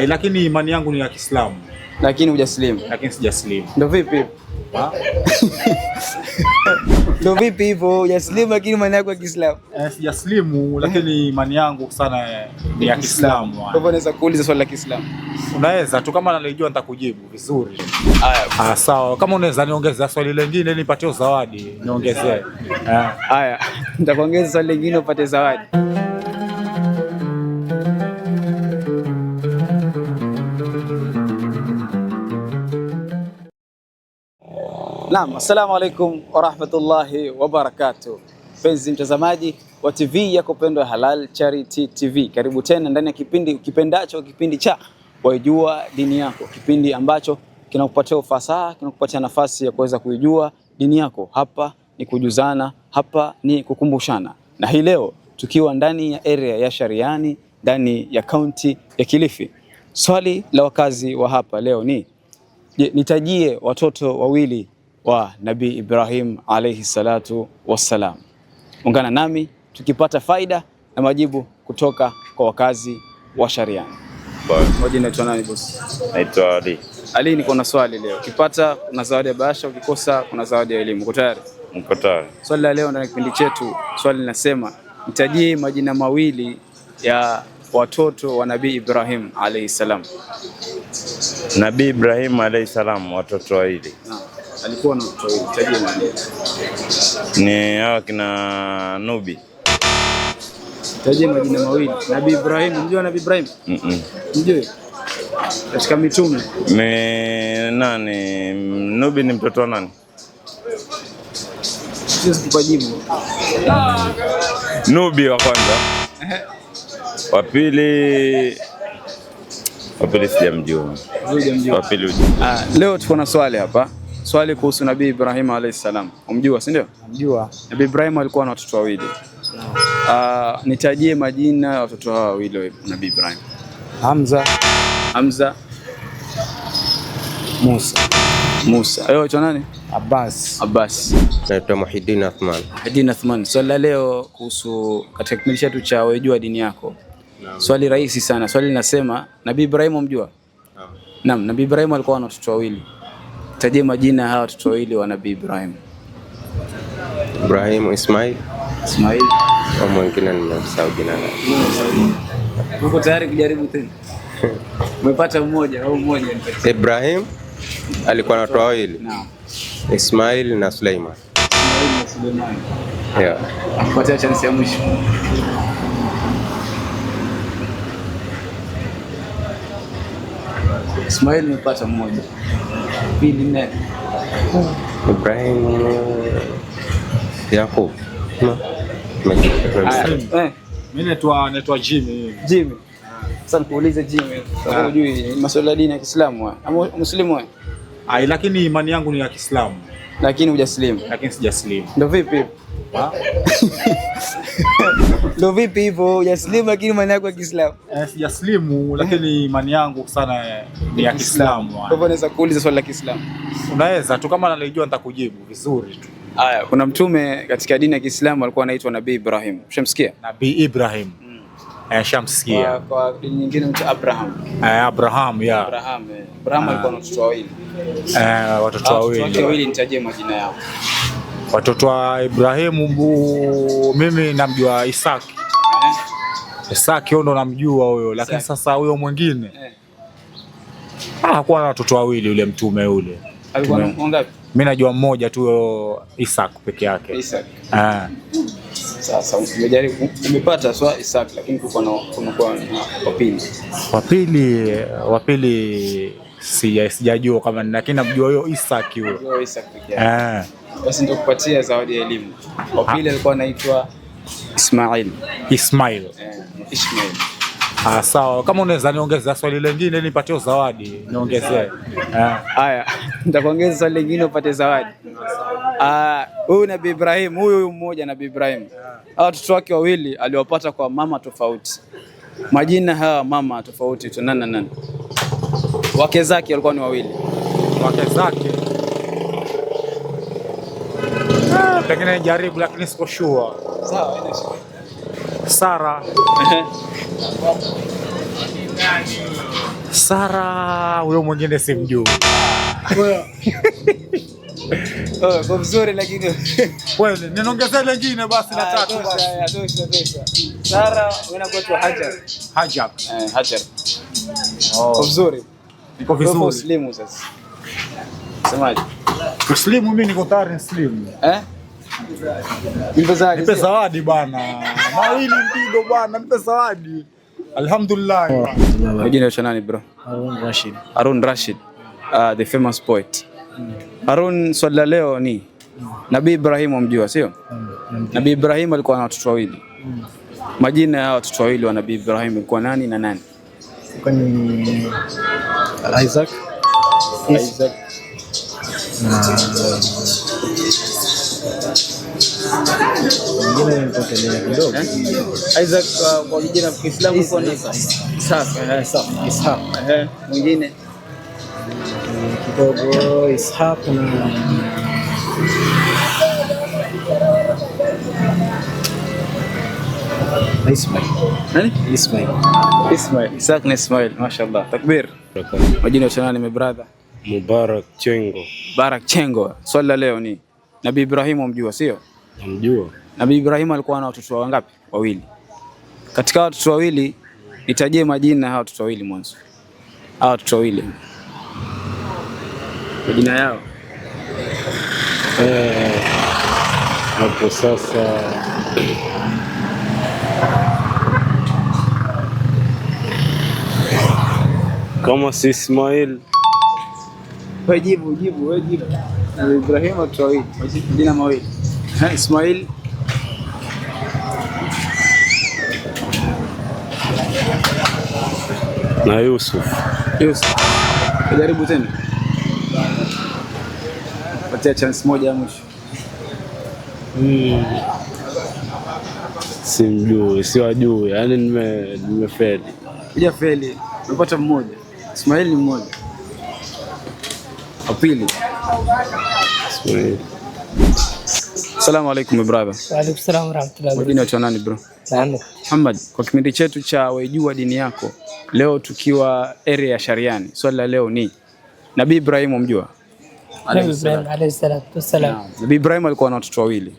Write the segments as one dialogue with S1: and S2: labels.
S1: Lakini imani yangu ni ya Kiislamu.
S2: Lakini hujaslimu?
S1: Lakini sijaslimu.
S2: Ndio vipi? Ndio vipi hivyo? Hujaslimu lakini imani yako ya Kiislamu?
S1: Sijaslimu lakini imani yangu sana ni ya Kiislamu.
S2: Kwa hivyo naweza kuuliza swali la Kiislamu?
S1: Unaweza tu, kama nalijua nitakujibu vizuri.
S2: Haya.
S1: Sawa, kama unaweza niongezea swali lingine nipatie zawadi, niongezee.
S2: Haya, nitakuongeza swali lingine upate zawadi. Naam, assalamu alaikum warahmatullahi wabarakatuh. Mpenzi mtazamaji wa TV yako pendwa Halal Charity TV, karibu tena ndani ya kipindi ukipendacho, kipindi cha Waijua Dini Yako, kipindi ambacho kinakupatia ufasaha, kinakupatia nafasi ya kuweza kuijua dini yako. Hapa ni kujuzana, hapa ni kukumbushana, na hii leo tukiwa ndani ya area ya Shariani, ndani ya kaunti ya Kilifi. Swali la wakazi wa hapa leo ni nitajie watoto wawili wa Nabii Ibrahim alayhi salatu wassalam. Ungana nami tukipata faida na majibu kutoka kwa wakazi wa Shariani. Moja, naitwa nani boss?
S3: Naitwa Ali.
S2: Ali, niko na swali leo. Ukipata kuna zawadi ya bahasha, ukikosa kuna zawadi ya elimu. Uko tayari?
S3: Niko tayari.
S2: Swali la leo ndani ya kipindi chetu, swali linasema nitajie majina mawili ya watoto wa Nabii Ibrahim alayhi salam.
S3: Nabii Ibrahim alayhi salam, watoto wawili.
S2: Alikuwa na watoto wawili. Tajie majina.
S3: Ni hao kina Nubi.
S2: Tajie majina mawili. Nabii Ibrahim, unajua Nabii Ibrahim? Unajua? Katika mitume.
S3: Nani? Nubi ni mtoto wa nani?
S2: Sisi tupajibu.
S3: Nubi wa kwanza. Wa pili sijamjua. Wa pili.
S2: Leo tuko na swali hapa. Swali kuhusu Nabii Ibrahim alayhi salam. Umjua, si ndio?
S1: Namjua.
S2: Nabii Ibrahim alikuwa na watoto wawili. Nitajie majina ya watoto hao wawili wa Nabii Ibrahim. Hamza. Musa. Wewe unaitwa nani? Abbas.
S4: Naitwa Muhyiddin Athman.
S2: Swali la leo kuhusu katika kipindi chetu cha Waijua Dini Yako. Swali rahisi sana. Swali linasema Nabii Ibrahim umjua? Naam, Nabii Ibrahim alikuwa na watoto wawili. Tajie majina ya hawa watoto wawili wa Nabii Ibrahim.
S4: Ibrahim, Ismail. Au mwingine nimemsahau jina lake.
S2: Uko tayari kujaribu tena? Umepata mmoja au mmoja nipatie.
S4: Ibrahim alikuwa na watoto wawili.
S2: Naam.
S4: Ismail na Suleiman. Yeah.
S2: Afuatia chance ya mwisho. Ismail nimepata mmoja. Pili nne.
S4: Ibrahim, Yakub.
S1: Mimi naitwa Jimmy.
S2: Sasa nikuulize Jimmy, sababu unajui masuala ya dini ya Kiislamu ama Muslimu wewe?
S1: Lakini imani yangu ni ya Kiislamu.
S2: Lakini hujaslimu?
S1: Lakini sijaslimu.
S2: Ndio vipi? Ndio vipi hivyo? Hujaslimu lakini imani yako ya Kiislamu?
S1: Sijaslimu lakini imani yangu sana ni ya Kiislamu.
S2: Kwa hivyo naweza kuuliza swali la Kiislamu? Unaweza
S1: tu, kama nalijua nitakujibu vizuri tu.
S2: Haya, kuna mtume katika dini ya Kiislamu alikuwa anaitwa Nabii Ibrahim. Ushamsikia?
S1: Nabii Ibrahim. Shamsikia.
S2: Kwa dini nyingine ni Abraham.
S1: Abraham
S2: alikuwa na watoto wawili.
S1: Watoto wawili.
S2: Nitajie majina yao.
S1: Watoto wa Ibrahimu, mimi namjua Isaki. Isaki ndo namjua huyo, lakini sasa huyo mwingine hakuwa na watoto wawili yule mtume yule.
S2: Alikuwa na wangapi?
S1: Mimi najua mmoja tu, Isaac peke yake.
S2: Sasa umejaribu umepata swa Isaac, lakini kuna wa pili sijajua kama, lakini namjua huyo Isaac huyo. Basi ndio kupatia zawadi ya elimu. Wa pili alikuwa anaitwa
S1: Ismail. Sawa, kama unaweza niongezea swali lingine nipatie zawadi, niongezee.
S2: Haya, nitakuongeza swali lingine upate zawadi. Huyu Nabii Ibrahim, huyu mmoja Nabii Ibrahim. Watoto wake wawili aliwapata kwa mama tofauti. Majina hawa mama tofauti tu nani? Wake zake walikuwa ni wawili.
S1: Wake zake pengine jaribu, lakini siko sure.
S2: Sawa, ina shida.
S1: Sara. Sara huyo mwingine simjui.
S2: Kwa vizuri lakini
S1: Kweli, ninaongezea lingine basi la tatu basi.
S2: Tosha. Sara unakuwa tu Hajar.
S1: Hajar.
S2: Hajar. Kwa vizuri.
S1: Niko vizuri.
S2: Muslimu sasa. Semaje?
S1: Muslimu mimi niko tayari Muslimu.
S2: Nipe
S1: zawadi bana. Mawili mpigo bana, nipe zawadi. Alhamdulillah.
S2: Majina ya nani bro? Harun Rashid. The famous poet. Harun, swali la leo ni Nabii Ibrahim umjua, sio? Nabii Ibrahim alikuwa na watoto wawili. Majina ya watoto wawili wa Nabii Ibrahim ilikuwa nani na nani?
S5: Ni Isaac.
S2: Isaac kwa jina la Kiislamu kwa ni Ishaq. Mwingine
S5: kidogo Ishaq na Ismail.
S2: nani?
S5: Ismail.
S2: Ishaq na Ismail. Mashaallah. Takbir. Majina ya nani my brother?
S4: Mubarak Chengo.
S2: Barak Chengo. Swali la leo ni Nabii Ibrahim umjua, sio?
S4: Namjua.
S2: Nabii Ibrahim alikuwa na watoto wangapi? Wawili. Katika watoto wawili nitajie majina hao watoto wawili mwanzo. Hao watoto wawili. Majina yao.
S4: Hapo sasa kama si Ismail.
S2: Wewe jibu. Nabii Ibrahim watoto wawili. Majina mawili. Ismail
S4: Na Yusuf.
S2: Jaribu tena. Patia chance moja ya mwisho.
S4: Simjui, siwajui. Yaani nimefeli.
S2: Hujafeli. Umepata mmoja. Ismail ni mmoja. Wa pili.
S4: Ismail.
S2: Assalamu alaikum brother.
S5: Wa alaikum salaam wa rahmatullahi wa
S2: Majina ya nani bro?
S5: barakatuh.
S2: Muhammad, kwa kipindi chetu cha Waijua Dini Yako, leo tukiwa area ya Shariani. Swali la leo ni Nabii Ibrahim umjua?
S5: Nabii Ibrahim alayhi salatu wassalam.
S2: Nabii Ibrahim alikuwa na watoto wawili.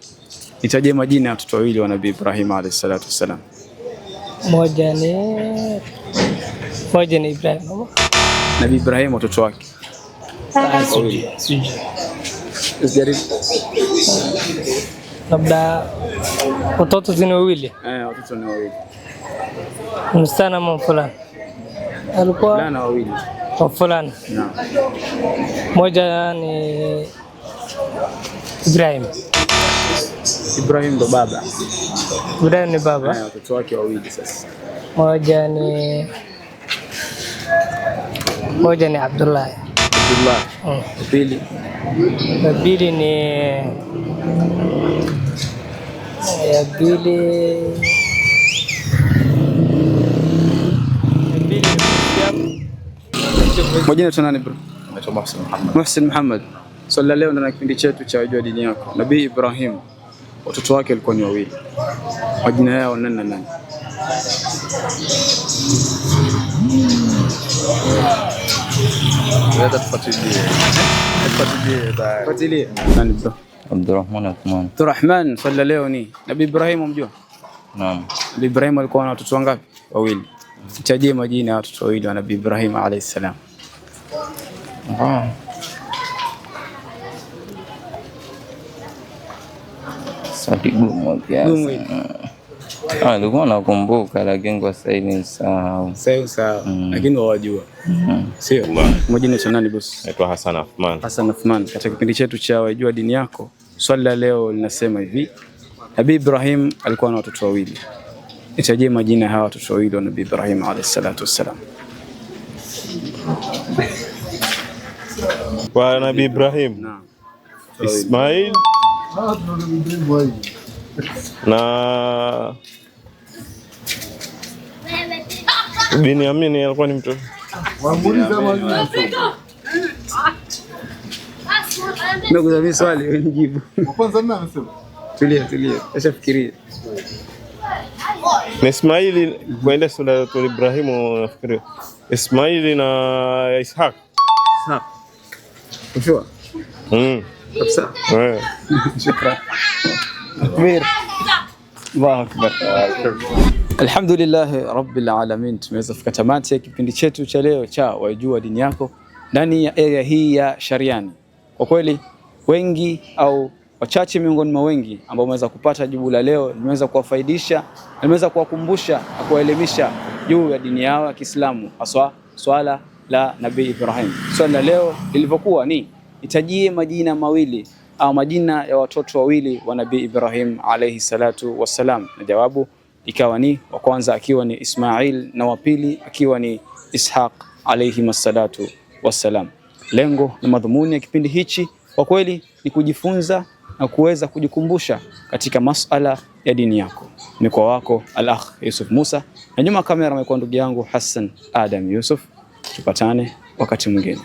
S2: Nitajie majina ya watoto wawili wa Nabii Ibrahim alayhi salatu wassalam.
S5: Moja ni Ibrahim.
S2: Nabii Ibrahim watoto wake.
S5: Sijui.
S2: Usijaribu.
S5: Labda watoto zini wawili.
S2: Watoto ni wawili.
S5: Msichana ama fulani. Alikuwa
S2: Fulana wawili.
S5: kwa fulani.
S2: Naam.
S5: Moja ni Ibrahim.
S2: Ibrahim ndo baba.
S5: Ibrahim ni baba.
S2: Watoto wake wawili sasa.
S5: Moja ni Abdullah.
S2: Pili.
S5: Pili ni
S2: Majina ya nani bro? Naitwa Muhsin Muhammad. Swali la leo na kipindi chetu cha Wajua Dini Yako. Nabii Ibrahim watoto wake walikuwa ni wawili. Majina yao nani na nani? Tufuatilie. Nani bro? Abdurrahman. Swali la leo ni Nabii Ibrahim umjua?
S3: Naam.
S2: Nabii Ibrahim alikuwa na watoto wangapi? Wawili. Nitajie majina ya watoto wawili wa Nabii Ibrahim alayhi salam.
S3: Swali gumu kiasi. Nilikuwa nakumbuka lakini kwa sasa hivi nisahau.
S2: Sawa. Lakini wajua. Sio? Majina ya nani boss?
S3: Naitwa Hassan Athman.
S2: Hassan Athman. Katika kipindi chetu cha Wajua Dini Yako, swali la leo linasema hivi. Nabii Ibrahim alikuwa na watoto wawili. Nitajie majina ya hawa watoto wawili wa Nabii Ibrahim alayhi salatu wassalam.
S4: Kwa Nabii Ibrahim.
S2: Naam.
S4: Ismail na Binyamin alikuwa ni mtoto.
S2: Nakuuliza swali wewe nijibu.
S1: Kwanza nani anasema?
S2: Tulia. Acha fikiria.
S4: Na Ismail kwa ile sura ya Ibrahim nafikiri
S6: Ismaili na Ishaq.
S2: Ishaq. Kujua? Kabisa. Shukran. Takbir. Allahu Akbar. Alhamdulillah Rabbil Alamin. Tumeweza kufika tamati ya kipindi chetu cha leo cha Waijua Dini Yako ndani ya area hii ya Shariani. Kwa kweli wengi au wachache miongoni mwa wengi ambao wameweza kupata jibu la leo nimeweza kuwafaidisha, nimeweza kuwakumbusha na kuwaelimisha juu ya dini yao ya Kiislamu, haswa swala la Nabii Ibrahim. Swala la leo lilivyokuwa ni itajie majina mawili au majina ya watoto wawili wa Nabii Ibrahim alayhi salatu wassalam, na jawabu ikawa ni wa kwanza akiwa ni Ismail na wa pili akiwa ni Ishaq alayhi salatu wassalam. Lengo na madhumuni ya kipindi hichi kwa kweli ni kujifunza na kuweza kujikumbusha katika masala ya dini yako. Ni kwa wako Al-Akh Yusuf Musa, na nyuma kamera amekuwa ndugu yangu Hassan Adam Yusuf. Tupatane wakati mwingine.